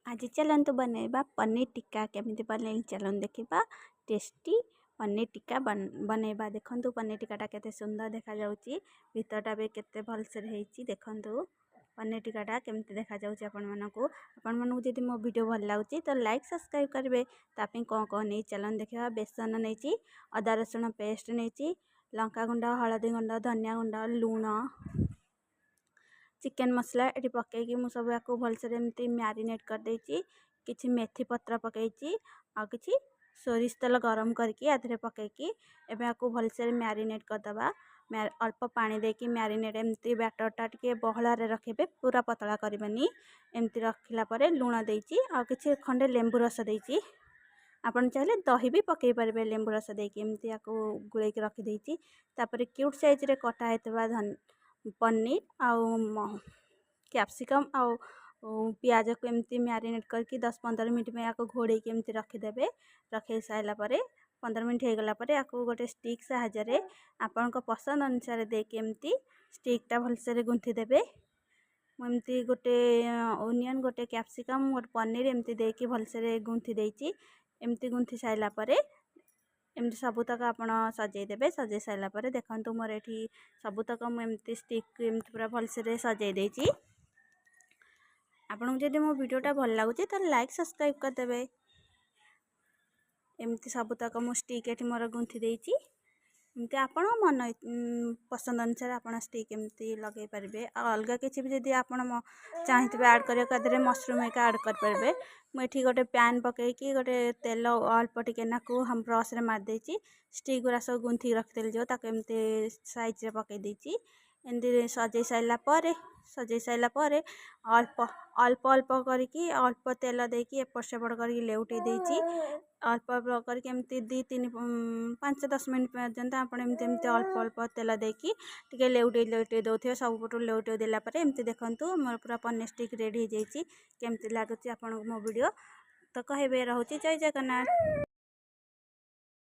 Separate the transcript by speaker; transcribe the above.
Speaker 1: आज चलतु बनैबा पनीर टिक्का केमिति बनैली चलन देखिबा। टेस्टी पनीर टिक्का बनैबा। देखंतु पनीर टिक्काटा केते सुंदर देखा जाउची, भीतरटा बे केते भलसे हेची। देखंतु पनीर टिक्काटा केमिति देखा जाउची आपण मानकु जदि मो वीडियो भल लागुची तो लाइक सब्सक्राइब करबे। तापे कोन नै चलन देखिबा। बेसन नैची, अदा रसुण पेस्ट नैची, लंका गुंड, हळदी गुंड, धनिया गुंड, लूण, चिकेन मसला ये पकईकी मु सब या भलसे एमती मैरिनेट कर देची। किछि मेथी पत्र पकईची आ किछि सोरिष तेल गरम करके आधे पकईकी एबे याकू भलसे मैरिनेट करदबा। अल्प पानी देकी मैरिनेट एमती बैटरटा टिके बहला रे रखिबे, पूरा पतला करबेनी। एमती रखिला परे लूण देची आ किछि खंडे लेंबू रस देची। आपण चाहिले दही भी पकई पारे लेंबू रस देकी एमती याकू गुले के रखी देची। तापरे क्यूट साइज रे कटा हेतबा पनीर आउ कैप्सिकम आउ प्याज को एमती मैरिनेट करके 10-15 मिनट में याको घोड़े के एमती रखिदेबे। रखे साइला परे 15 मिनट हो गला परे याको गोटे स्टिक साहाय्य आपण को पसंद अनुसार देके एमती स्टिकटा भलसे गुंथी देबे। एमती गोटे ओनियन, गोटे कैप्सिकम, गोटे पनीर एमती देकी भलसे गुंथी देची। एमती गुंथी साइला परे एमती सबुतक आपण सजै देबे। सजै साइला परे देखंतु मोर एठी सबुतक मु एमती स्टिक एमती पूरा भलसे सजै देची। आपन जदि मो वीडियोटा भल लागुची तो लाइक सब्सक्राइब कर देबे। एमती सबुतक मु स्टिक एठी मोर गुंथी देची। एमती आपण मन पसंद अनुसार आपण स्टिक एमती लगे पारबे। अलगा किछि भी जदि आपण चाहितबे ऐड करिया कदरे मशरूम एक ऐड कर पारबे। मु एठी गोटे पैन पकईकी गोटे तेल अल्प टिके नाकू हम ब्रश रे मार देची। स्टिक गुरा सब गुंथी रखिदेली जो ताको एमती साइज रे पकई देची। एमती सजै साइला परे अल्प अल्प अल्प करके अल्प तेल देकी एपट सेपट करके लेउटे देची। अल्प अल्प करके एमती 2-5-10 मिनट पर्यंत आपण एमती एमती अल्प अल्प तेल देकी टिके लेउटे दउथिबे। सब पटु लेउटे देला परे एमती देखंतु मोर पूरा पनीर स्टिक रेडी हो जाईची। केमती लागुची आपण मो वीडियो तो कहबे। रहूची जय जगन्नाथ।